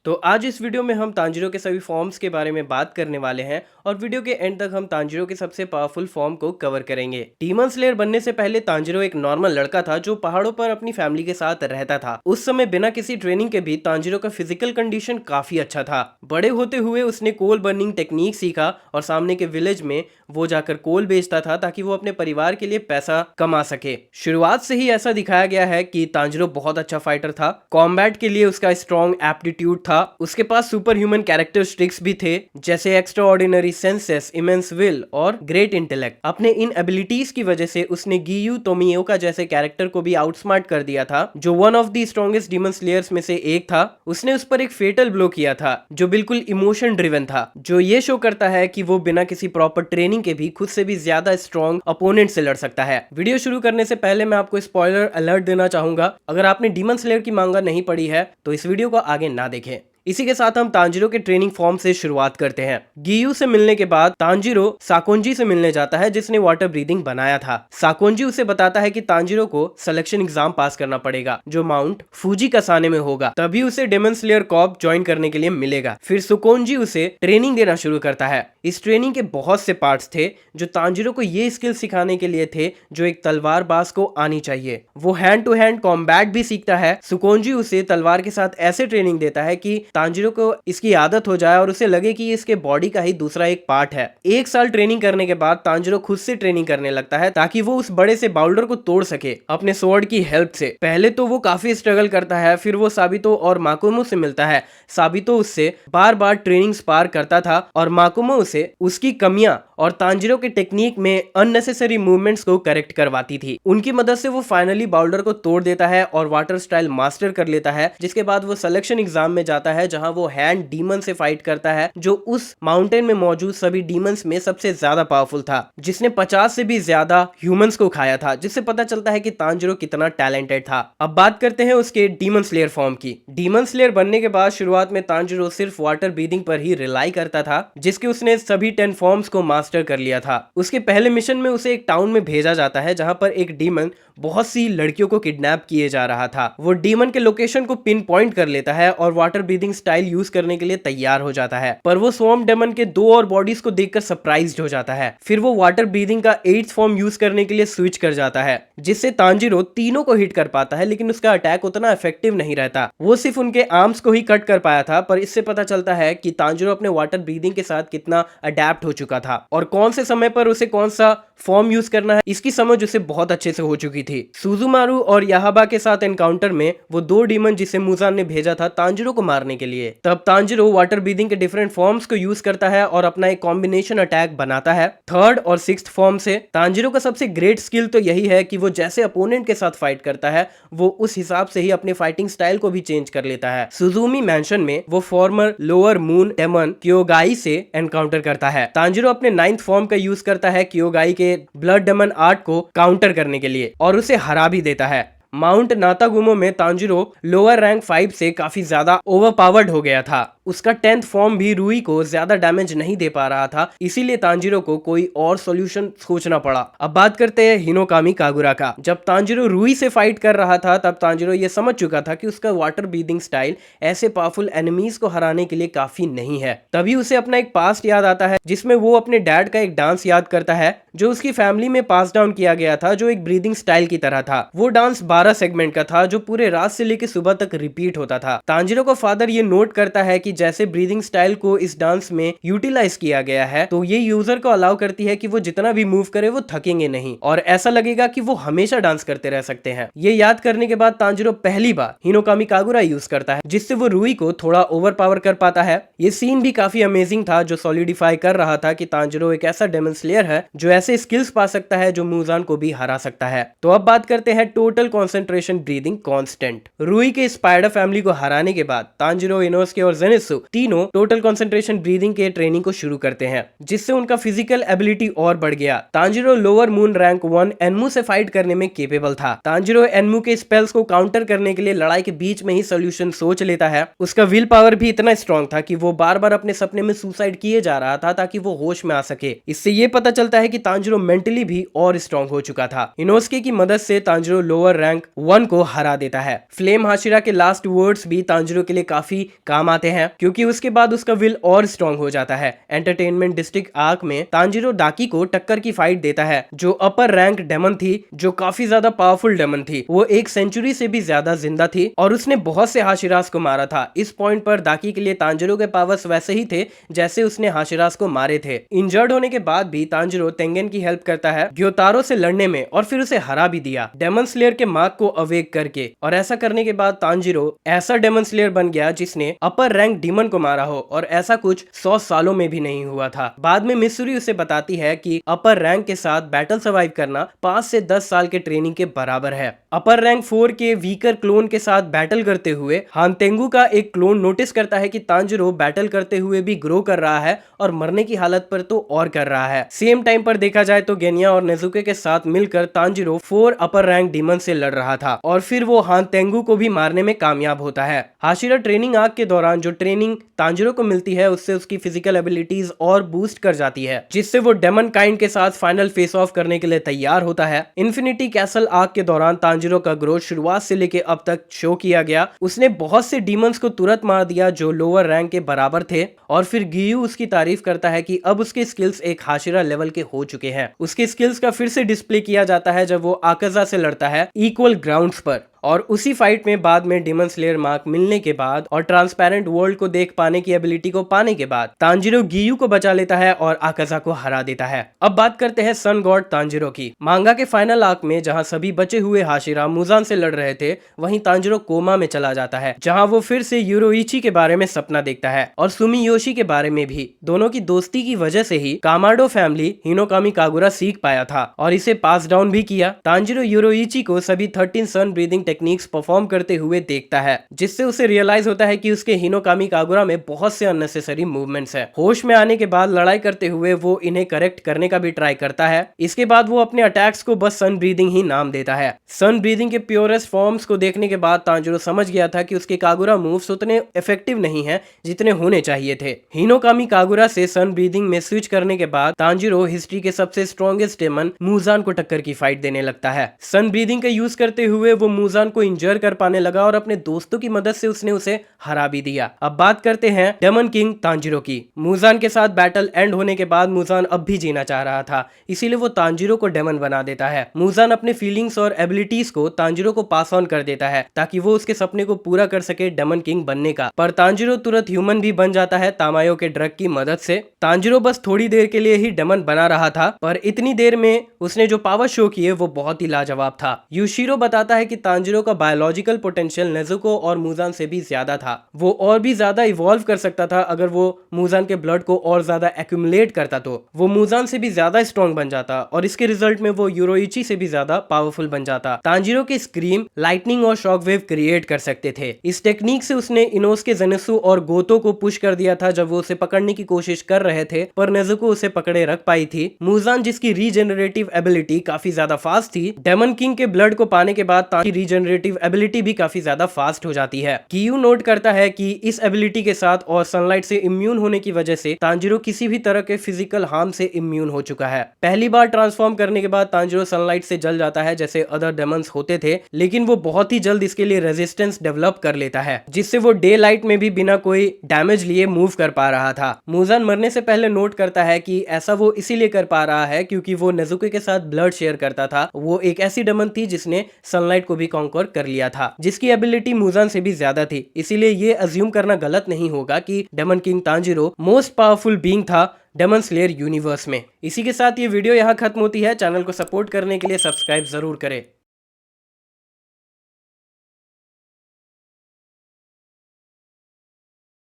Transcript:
तो आज इस वीडियो में हम तांजीरो के सभी फॉर्म्स के बारे में बात करने वाले हैं और वीडियो के एंड तक हम तांजीरो के सबसे पावरफुल फॉर्म को कवर करेंगे। डीमन स्लेयर बनने से पहले तांजीरो एक नॉर्मल लड़का था जो पहाड़ों पर अपनी फैमिली के साथ रहता था। उस समय बिना किसी ट्रेनिंग के भी तांजीरो का फिजिकल कंडीशन काफी अच्छा था। बड़े होते हुए उसने कोल बर्निंग टेक्निक सीखा और सामने के विलेज में वो जाकर कोल बेचता था ताकि वो अपने परिवार के लिए पैसा कमा सके। शुरुआत से ही ऐसा दिखाया गया है कि तांजीरो बहुत अच्छा फाइटर था। कॉम्बैट के लिए उसका स्ट्रॉन्ग एप्टीट्यूड था। उसके पास सुपर ह्यूमन कैरेक्टरिस्टिक्स भी थे, जैसे extra ordinary senses, immense will और ग्रेट इंटेलेक्ट। अपने इन एबिलिटीज की वजह से उसने गियू तोमियोका जैसे कैरेक्टर को भी आउटस्मार्ट कर दिया था, जो one of the strongest demon slayers में से एक था। उसने उस पर एक फेटल ब्लो किया था जो बिल्कुल इमोशन ड्रिवन था, जो ये शो करता है कि वो बिना किसी प्रॉपर ट्रेनिंग के भी खुद से भी ज्यादा स्ट्रॉन्ग अपोनेंट से लड़ सकता है। वीडियो शुरू करने से पहले मैं आपको स्पॉइलर अलर्ट देना चाहूंगा। अगर आपने डीमन स्लेयर की मांगा नहीं पढ़ी है तो इस वीडियो को आगे ना देखें। इसी के साथ हम तांजीरो के ट्रेनिंग फॉर्म से शुरुआत करते हैं। गियू से मिलने के बाद तांजीरो साकोंजी से मिलने जाता है, जिसने वाटर ब्रीदिंग बनाया था। साकोंजी उसे बताता है कि तांजीरो को सिलेक्शन एग्जाम पास करना पड़ेगा जो माउंट फूजी कसाने में होगा, तभी उसे डेमन स्लेयर कॉर्प ज्वाइन करने के लिए मिलेगा। फिर सुकोंजी उसे ट्रेनिंग देना शुरू करता है। इस ट्रेनिंग के बहुत से पार्ट्स थे जो तांजीरो को ये स्किल सिखाने के लिए थे जो एक तलवारबाज को आनी चाहिए। वो हैंड टू हैंड कॉम्बैट भी सीखता है। सुकोंजी उसे तलवार के साथ ऐसे ट्रेनिंग देता है कि तांजीरो को इसकी आदत हो जाए और उसे लगे कि इसके बॉडी का ही दूसरा एक पार्ट है। एक साल ट्रेनिंग करने के बाद तांजीरो खुद से ट्रेनिंग करने लगता है ताकि वो उस बड़े से बाउल्डर को तोड़ सके अपने स्वॉर्ड की हेल्प से। पहले तो वो काफी स्ट्रगल करता है, फिर वो साबितो और माकुमो से मिलता है। साबितो उससे बार बार ट्रेनिंग स्पार करता था और माकुमो उसे उसकी कमियां और तांजीरो के टेक्निक में अननेसेसरी मूवमेंट्स को करेक्ट करवाती थी। उनकी मदद से वो फाइनली बाउल्डर को तोड़ देता है और वाटर स्टाइल मास्टर कर लेता है, जिसके बाद वो सिलेक्शन एग्जाम में जाता है जहां वो हैंड डीमन से फाइट करता है, जो उस माउंटेन में मौजूद सभी डीमंस में सबसे ज्यादा पावरफुल था, जिसने 50 से भी ज्यादा ह्यूमंस को खाया था, जिससे पता चलता है कि तांजीरो कितना टैलेंटेड था। अब बात करते हैं उसके डीमन स्लेयर फॉर्म की। डीमन स्लेयर बनने के बाद शुरुआत में तांजीरो सिर्फ वाटर ब्रीदिंग पर ही रिलाई करता था, जिसके उसने सभी 10 फॉर्म्स को मास्टर कर लिया था। उसके पहले मिशन में उसे एक टाउन में भेजा जाता है जहां पर एक डीमन बहुत सी लड़कियों को किडनैप किए जा रहा था। वो डीमन के लोकेशन को पिन पॉइंट कर लेता है और वाटर ब्रीदिंग स्टाइल यूज करने के लिए तैयार हो जाता है, पर वो स्वॉर्म डेमन के 2 और बॉडीज को देखकर सरप्राइज्ड हो जाता है। फिर वो वाटर ब्रीदिंग का 8th फॉर्म यूज करने के लिए स्विच कर जाता है, जिससे तांजीरो तीनों को हिट कर पाता है, लेकिन उसका अटैक उतना इफेक्टिव नहीं रहता। वो सिर्फ उनके आर्म्स को ही कट कर पाया था, पर इससे पता चलता है कि तांजीरो अपने वाटर ब्रीदिंग के साथ कितना अडेप्ट हो चुका था और कौन से समय पर उसे कौन सा फॉर्म यूज करना है इसकी समझ उसे बहुत अच्छे से हो चुकी थी। सुजुमारू और याहाबा के साथ एनकाउंटर में वो 2 डीमन जिसे मुजान ने भेजा था तांजीरो को मारने के लिए, तब तांजीरो वाटर ब्रीदिंग के डिफरेंट फॉर्म्स को यूज करता है और अपना एक कॉम्बिनेशन अटैक बनाता है 3rd और 6th फॉर्म से। तांजीरो का सबसे ग्रेट स्किल तो यही है कि वो जैसे अपोनेंट के साथ फाइट करता है वो उस हिसाब से ही अपने फाइटिंग स्टाइल को भी चेंज कर लेता है। सुजुमी मैंशन में वो फॉर्मर लोअर मून डेमन क्योगाई से एनकाउंटर करता है। तांजीरो अपने 9th फॉर्म का यूज करता है क्योगाई के ब्लड डेमन आर्ट को काउंटर करने के लिए और उसे हरा भी देता है। माउंट नातागुमो में तांजीरो लोअर रैंक 5 से काफी ज्यादा ओवरपावर्ड हो गया था। उसका 10th फॉर्म भी रूई को ज्यादा डैमेज नहीं दे पा रहा था, इसीलिए तांजीरो को कोई और सॉल्यूशन सोचना पड़ा। अब बात करते हैं हिनोकामी कागुरा का। जब तांजीरो रूई से फाइट कर रहा था तब तांजीरो ये समझ चुका था कि उसका वाटर ब्रीदिंग स्टाइल ऐसे पावरफुल एनिमीज को हराने के लिए काफी नहीं है। तभी उसे अपना एक पास्ट याद आता है जिसमें वो अपने डैड का एक डांस याद करता है जो उसकी फैमिली में पास डाउन किया गया था, जो एक ब्रीदिंग स्टाइल की तरह था। वो डांस 12 सेगमेंट का था जो पूरे रात से लेकर सुबह तक रिपीट होता था। तांजीरो का फादर ये नोट करता है कि जैसे ब्रीदिंग स्टाइल को इस डांस में यूटिलाइज किया गया है तो ये यूजर को अलाउ करती है कि वो जितना भी मूव करे वो थकेंगे नहीं और ऐसा लगेगा कि वो हमेशा डांस करते रह सकते हैं। ये याद करने के बाद तांजीरो पहली बार हिनोकामी कागुरा यूज करता है, जिससे वो रूई को थोड़ा ओवर पावर कर पाता है। ये सीन भी काफी अमेजिंग था जो सॉलिडिफाई कर रहा था कि तांजीरो एक ऐसा डेमन स्लेयर है जो ऐसे स्किल्स पा सकता है जो मुजान को भी हरा सकता है। तो अब बात करते हैं टोटल कंसंट्रेशन ब्रीदिंग कांस्टेंट। रूई के स्पाइडर फैमिली को हराने के बाद तांजीरो, इनोसके और जेनिस्के जुजुत्सु तीनों टोटल कंसंट्रेशन ब्रीदिंग के ट्रेनिंग को शुरू करते हैं, जिससे उनका फिजिकल एबिलिटी और बढ़ गया। तांजिरो लोअर मून रैंक 1 एनमू से फाइट करने में केपेबल था। तांजिरो एनमू के स्पेल्स को काउंटर करने के लिए लड़ाई के बीच में ही सोल्यूशन सोच लेता है। उसका विल पावर भी इतना स्ट्रांग था कि वो बार बार अपने सपने में सुसाइड किए जा रहा था ताकि वो होश में आ सके। इससे ये पता चलता है कि तांजिरो मेंटली भी और स्ट्रांग हो चुका था। इनोस्के की मदद से तांजिरो लोअर रैंक 1 को हरा देता है। फ्लेम हाशिरा के लास्ट वर्ड्स भी तांजिरो के लिए काफी काम आते हैं, क्योंकि उसके बाद उसका विल और स्ट्रांग हो जाता है। एंटरटेनमेंट डिस्ट्रिक्ट आर्क में तांजिरो डाकी को टक्कर की फाइट देता है, जो अपर रैंक डेमन थी, जो काफी ज्यादा पावरफुल डेमन थी। वो 1 सेंचुरी से भी ज्यादा जिंदा थी और उसने बहुत से हाशिरास को मारा था। इस पॉइंट पर दाकी के लिए तांजिरो के पावर्स वैसे ही थे जैसे उसने हाशिरास को मारे थे। इंजर्ड होने के बाद भी तांजिरो तेंगेन की हेल्प करता है ग्योतारो से लड़ने में और फिर उसे हरा भी दिया डेमन स्लेयर के मार्क को अवेक करके। और ऐसा करने के बाद तांजिरो ऐसा डेमन स्लेयर बन गया जिसने अपर रैंक डीमन को मारा हो, और ऐसा कुछ 100 सालों में भी नहीं हुआ था। बाद में मिसूरी उसे बताती है कि अपर रैंक के साथ बैटल सर्वाइव करना 5 से 10 साल के ट्रेनिंग के बराबर है। अपर रैंक 4 के वीकर क्लोन के साथ बैटल करते हुए हानतेंगु का एक क्लोन नोटिस करता है कि तांजिरो बैटल करते हुए भी ग्रो कर रहा है और मरने की हालत पर तो और कर रहा है। सेम टाइम पर देखा जाए तो गेनिया और नेजुके के साथ मिलकर तांजिरो 4 अपर रैंक डीमन से लड़ रहा था और फिर वो हानतेंगु को भी मारने में कामयाब होता है। हाशिरा ट्रेनिंग आर्क के दौरान जो ट्रेनिंग तांजिरो को मिलती है उससे उसकी फिजिकल एबिलिटीज और बूस्ट कर जाती है, जिससे वो डेमन काइंड के साथ फाइनल फेस ऑफ करने के लिए तैयार होता है। इन्फिनिटी कैसल आर्क के दौरान तांजिरो का ग्रोथ शुरुआत से लेके अब तक शो किया गया। उसने बहुत से डीमंस को तुरंत मार दिया जो लोअर रैंक के बराबर थे, और फिर गियू उसकी तारीफ करता है कि अब उसके स्किल्स एक हाशिरा लेवल के हो चुके हैं। उसके स्किल्स का फिर से डिस्प्ले किया जाता है जब वो आकाजा से लड़ता है इक्वल ग्राउंड्स पर। और उसी फाइट में बाद में डेमन स्लेयर मार्क मिलने के बाद और ट्रांसपेरेंट वर्ल्ड को देख पाने की एबिलिटी को पाने के बाद तांजिरो गियू को बचा लेता है और आकाजा को हरा देता है। अब बात करते हैं सन गॉड तांजिरो की। मांगा के फाइनल आर्क में जहां सभी बचे हुए हाशिरा मुजान से लड़ रहे थे, वहीं तांजिरो कोमा में चला जाता है, जहां वो फिर से यूरोइची के बारे में सपना देखता है और सुमियोशी के बारे में भी। दोनों की दोस्ती की वजह से ही कामाडो फैमिली हिनोकामी कागुरा सीख पाया था और इसे पास डाउन भी किया। तांजिरो यूरोइची को सभी 13 सन ब्रीदिंग टेक्निक्स परफॉर्म करते हुए देखता है, जिससे उसे रियलाइज होता है कि उसके हिनोकामी कागुरा में बहुत से अननेसेसरी मूवमेंट्स हैं। होश में आने के बाद लड़ाई करते हुए वो इन्हें करेक्ट करने का भी ट्राई करता है। इसके बाद वो अपने अटैक्स को बस सन ब्रीदिंग ही नाम देता है। सन ब्रीदिंग के प्योरेस्ट फॉर्म्स को देखने के बाद तांजिरो समझ गया था कि उसके कागुरा मूव्स उतने इफेक्टिव नहीं है जितने होने चाहिए थे। हिनोकामी कागुरा से सन ब्रीदिंग में स्विच करने के बाद तांजिरो हिस्ट्री के सबसे स्ट्रॉन्गेस्ट डेमन मुजान को टक्कर की फाइट देने लगता है। सन ब्रीदिंग का यूज करते हुए वो मुजान को इंजर कर पाने लगा और अपने दोस्तों की मदद से उसने उसे हरा भी दिया। अब बात करते हैं डेमन किंग तांजिरो की। मुजान के साथ बैटल एंड होने के बाद मुजान अब भी जीना चाह रहा था, इसीलिए वो तांजिरो को डेमन बना देता है। मुजान अपने फीलिंग्स और एबिलिटीज को तांजिरो को पास ऑन कर देता है ताकि वो उसके सपने को पूरा कर सके डेमन किंग बनने का। पर तांजिरो तुरंत ह्यूमन भी बन जाता है तामायो के ड्रग की मदद से। तांजिरो बस थोड़ी देर के लिए ही डेमन बना रहा था, पर इतनी देर में उसने जो पावर शो किए वो बहुत ही लाजवाब था। यूशिरो बताता है कि तांजिरो का बायोलॉजिकल पोटेंशियल नेजुको और मुजान से भी ज्यादा था। वो और भी ज्यादा इवॉल्व कर सकता था अगर वो मुजान के ब्लड को और ज्यादा एक्यूमुलेट करता तो वो मुजान से भी ज्यादा स्ट्रॉन्ग बन जाता और इसके रिजल्ट में वो यूरोइची से भी ज्यादा पावरफुल बन जाता। तांजिरो के स्क्रीम लाइटनिंग और शॉक वेव क्रिएट कर सकते थे। इस टेक्निक से उसने इनोस्के जेनेसु और गोतो को पुश कर दिया था जब वो उसे पकड़ने की कोशिश कर रहे थे, पर नेजुको उसे पकड़े रख पाई थी। मुजान जिसकी रीजेनरेटिव एबिलिटी काफी ज्यादा फास्ट थी, डेमन किंग के ब्लड को पाने के बाद ताकि रीजेनरेटिव एबिलिटी भी काफी ज्यादा फास्ट हो जाती है। कियू नोट करता है कि इस एबिलिटी के साथ और सनलाइट से इम्यून होने की वजह से तांजिरो किसी भी तरह के फिजिकल हार्म से इम्यून हो चुका है। पहली बार ट्रांसफॉर्म करने के बाद तांजिरो सनलाइट से जल जाता है जैसे अदर डेमन्स होते थे, लेकिन वो बहुत ही जल्द इसके लिए रेजिस्टेंस डेवलप कर लेता है, जिससे वो डे लाइट में भी बिना कोई डैमेज लिए मूव कर पा रहा था। मुजान मरने से पहले नोट करता है कि ऐसा वो इसीलिए कर पा रहा है क्योंकि वो नेजुके के साथ ब्लड शेयर करता था। वो एक ऐसी डेमन थी जिसने सनलाइट को भी कॉन्कर कर लिया था, जिसकी एबिलिटी मुजान से भी ज्यादा थी। इसीलिए ये अज्यूम करना गलत नहीं होगा कि daemon king Tanjiro most powerful being था डेमन स्लेयर यूनिवर्स में। इसी के साथ ये वीडियो यहाँ खत्म होती है। चैनल को सपोर्ट करने के लिए सब्सक्राइब जरूर करें।